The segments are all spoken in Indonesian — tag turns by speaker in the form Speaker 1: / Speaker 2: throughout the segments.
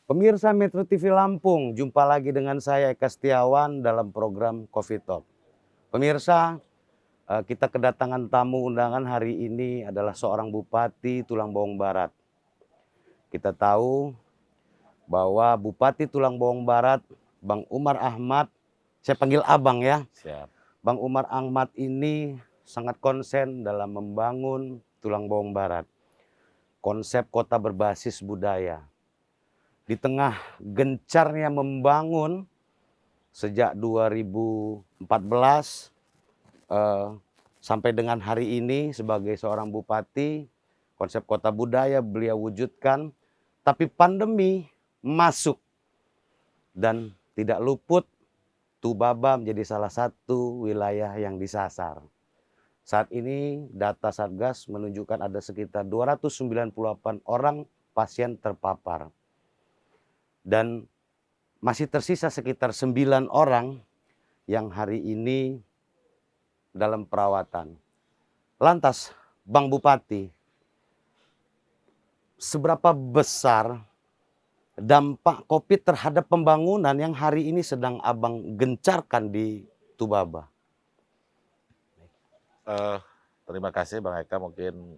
Speaker 1: Pemirsa Metro TV Lampung, jumpa lagi dengan saya Eka Setiawan dalam program Coffee Talk. Pemirsa, kita kedatangan tamu undangan hari ini adalah seorang Bupati Tulang Bawang Barat. Kita tahu bahwa Bupati Tulang Bawang Barat, Bang Umar Ahmad, saya panggil Abang ya.
Speaker 2: Siap.
Speaker 1: Bang Umar Ahmad ini sangat konsen dalam membangun Tulang Bawang Barat. Konsep kota berbasis budaya. Di tengah gencarnya membangun sejak 2014 sampai dengan hari ini sebagai seorang bupati, konsep kota budaya beliau wujudkan, tapi pandemi masuk dan tidak luput Tubaba menjadi salah satu wilayah yang disasar. Saat ini data Satgas menunjukkan ada sekitar 298 orang pasien terpapar. Dan masih tersisa sekitar 9 orang yang hari ini dalam perawatan. Lantas, Bang Bupati, seberapa besar dampak COVID terhadap pembangunan yang hari ini sedang Abang gencarkan di Tubaba?
Speaker 2: Terima kasih Bang Eka, mungkin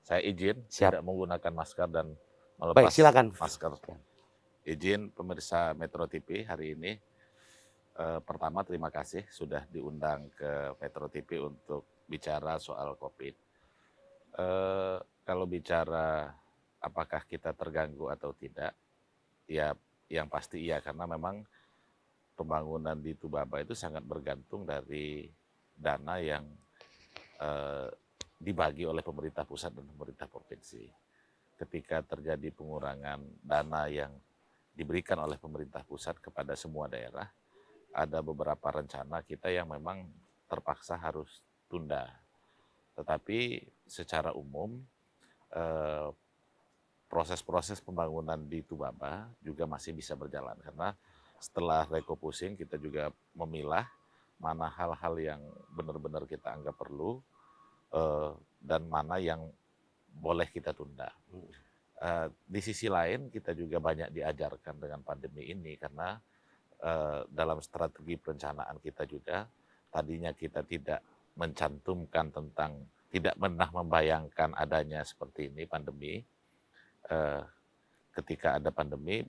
Speaker 2: saya izin tidak menggunakan masker dan melepas
Speaker 1: silakan.
Speaker 2: Masker. Izin pemirsa Metro TV hari ini. Pertama terima kasih sudah diundang ke Metro TV untuk bicara soal COVID. Kalau bicara apakah kita terganggu atau tidak, ya yang pasti iya, karena memang pembangunan di Tubaba itu sangat bergantung dari dana yang dibagi oleh pemerintah pusat dan pemerintah provinsi. Ketika terjadi pengurangan dana yang diberikan oleh pemerintah pusat kepada semua daerah, ada beberapa rencana kita yang memang terpaksa harus tunda. Tetapi secara umum proses-proses pembangunan di Tubaba juga masih bisa berjalan, karena setelah refocusing kita juga memilah mana hal-hal yang benar-benar kita anggap perlu dan mana yang boleh kita tunda. Di sisi lain kita juga banyak diajarkan dengan pandemi ini, karena dalam strategi perencanaan kita juga tadinya kita tidak mencantumkan tentang, tidak pernah membayangkan adanya seperti ini pandemi. Ketika ada pandemi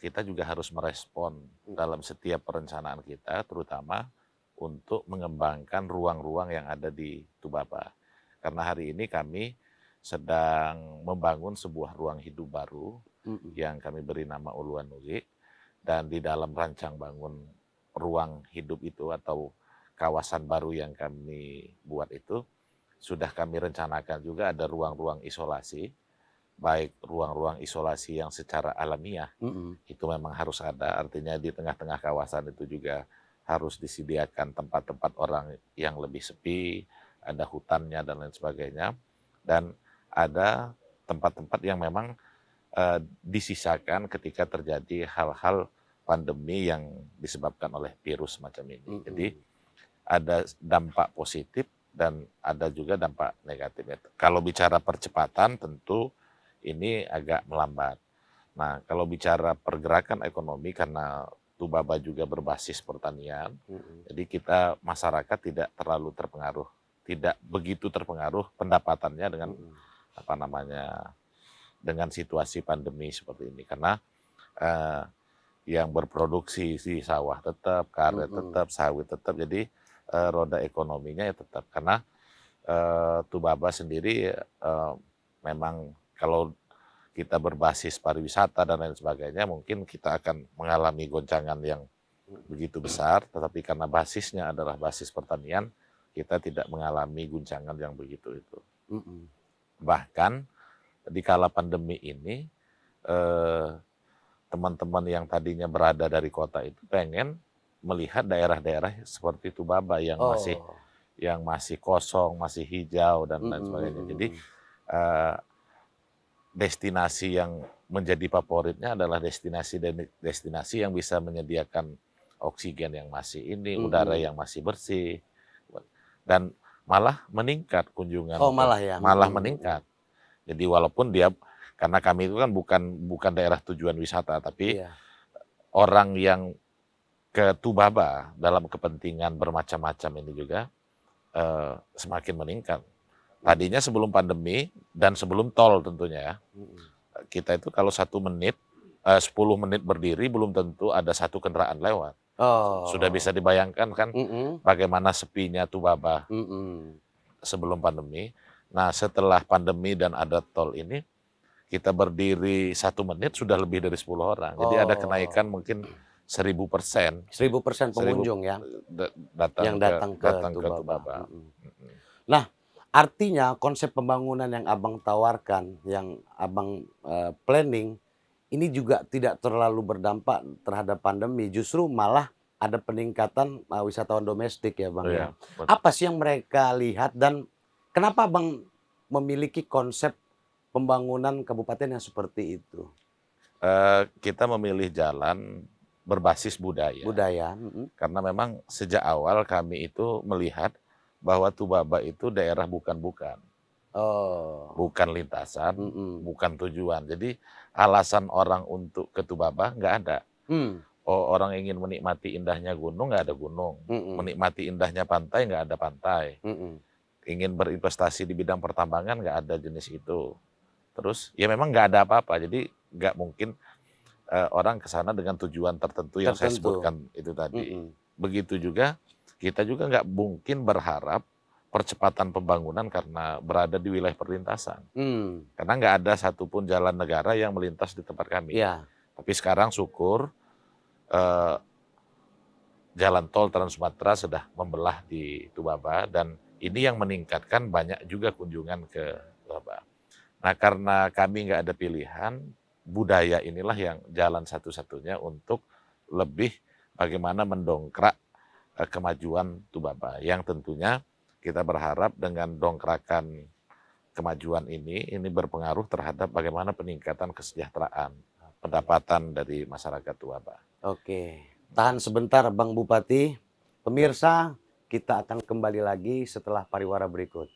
Speaker 2: kita juga harus merespon dalam setiap perencanaan kita, terutama untuk mengembangkan ruang-ruang yang ada di Tubaba. Karena hari ini kami sedang membangun sebuah ruang hidup baru yang kami beri nama Uluan Nugi, dan di dalam rancang bangun ruang hidup itu atau kawasan baru yang kami buat itu sudah kami rencanakan juga ada ruang-ruang isolasi, baik ruang-ruang isolasi yang secara alamiah itu memang harus ada, artinya di tengah-tengah kawasan itu juga harus disediakan tempat-tempat orang yang lebih sepi, ada hutannya dan lain sebagainya, dan ada tempat-tempat yang memang disisakan ketika terjadi hal-hal pandemi yang disebabkan oleh virus macam ini. Jadi ada dampak positif dan ada juga dampak negatif. Kalau bicara percepatan tentu ini agak melambat. Nah, kalau bicara pergerakan ekonomi, karena Tubaba juga berbasis pertanian, jadi kita masyarakat tidak terlalu terpengaruh, tidak begitu terpengaruh pendapatannya dengan dengan situasi pandemi seperti ini, karena yang berproduksi di sawah tetap, karet tetap, sawit tetap, jadi roda ekonominya ya tetap, karena Tubaba sendiri memang kalau kita berbasis pariwisata dan lain sebagainya, mungkin kita akan mengalami goncangan yang begitu besar, tetapi karena basisnya adalah basis pertanian, kita tidak mengalami guncangan yang begitu itu. Bahkan di kala pandemi ini, teman-teman yang tadinya berada dari kota itu pengen melihat daerah-daerah seperti Tubaba yang masih kosong, masih hijau dan lain sebagainya. Jadi destinasi yang menjadi favoritnya adalah destinasi yang bisa menyediakan oksigen yang masih ini, udara yang masih bersih, dan malah meningkat kunjungan.
Speaker 1: Malah ya.
Speaker 2: Malah meningkat. Jadi walaupun dia Karena kami itu kan bukan daerah tujuan wisata, tapi
Speaker 1: Iya.
Speaker 2: orang yang ke Tubaba dalam kepentingan bermacam-macam ini juga semakin meningkat. Tadinya sebelum pandemi dan sebelum tol tentunya ya,
Speaker 1: Mm-mm.
Speaker 2: kita itu kalau 1 menit, 10 menit berdiri belum tentu ada satu kendaraan lewat. Sudah bisa
Speaker 1: Oh.
Speaker 2: dibayangkan kan
Speaker 1: Mm-mm.
Speaker 2: bagaimana sepinya Tubaba
Speaker 1: Mm-mm.
Speaker 2: sebelum pandemi. Nah setelah pandemi dan ada tol ini, kita berdiri 1 menit sudah lebih dari 10 orang. Jadi ada kenaikan
Speaker 1: Oh.
Speaker 2: mungkin 1000%.
Speaker 1: 1000%
Speaker 2: 1000
Speaker 1: pengunjung ya
Speaker 2: datang
Speaker 1: yang datang ke
Speaker 2: ke
Speaker 1: Tubaba.
Speaker 2: Tubaba.
Speaker 1: Mm-mm.
Speaker 2: Mm-mm.
Speaker 1: Nah, artinya konsep pembangunan yang Abang tawarkan, yang Abang planning, ini juga tidak terlalu berdampak terhadap pandemi. Justru malah ada peningkatan wisatawan domestik ya Bang
Speaker 2: Iya,
Speaker 1: ya.
Speaker 2: betul.
Speaker 1: Apa sih yang mereka lihat dan kenapa Bang memiliki konsep pembangunan kabupaten yang seperti itu?
Speaker 2: Kita memilih jalan berbasis budaya.
Speaker 1: Budaya. Mm-mm.
Speaker 2: Karena memang sejak awal kami itu melihat bahwa Tubaba itu daerah bukan-bukan.
Speaker 1: Oh.
Speaker 2: Bukan lintasan,
Speaker 1: Mm-mm.
Speaker 2: bukan tujuan. Jadi alasan orang untuk ke Tubaba nggak ada.
Speaker 1: Hmm.
Speaker 2: Oh, orang ingin menikmati indahnya gunung, nggak ada gunung.
Speaker 1: Mm-mm.
Speaker 2: Menikmati indahnya pantai, nggak ada pantai.
Speaker 1: Mm-mm.
Speaker 2: Ingin berinvestasi di bidang pertambangan, nggak ada jenis itu. Terus ya memang nggak ada apa-apa. Jadi nggak mungkin orang ke sana dengan tujuan tertentu yang saya
Speaker 1: Tertentu.
Speaker 2: sebutkan itu tadi.
Speaker 1: Mm-mm.
Speaker 2: Begitu juga kita juga nggak mungkin berharap percepatan pembangunan karena berada di wilayah perlintasan.
Speaker 1: Hmm.
Speaker 2: Karena nggak ada satupun jalan negara yang melintas di tempat kami.
Speaker 1: Ya.
Speaker 2: Tapi sekarang syukur eh, jalan tol Trans Sumatera sudah membelah di Tubaba dan ini yang meningkatkan banyak juga kunjungan ke Tubaba. Nah karena kami nggak ada pilihan, budaya inilah yang jalan satu-satunya untuk lebih bagaimana mendongkrak kemajuan Tubaba. Yang tentunya kita berharap dengan dongkrakan kemajuan ini berpengaruh terhadap bagaimana peningkatan kesejahteraan, pendapatan dari masyarakat Tubaba.
Speaker 1: Oke. Tahan sebentar Bang Bupati. Pemirsa, kita akan kembali lagi setelah pariwara berikut.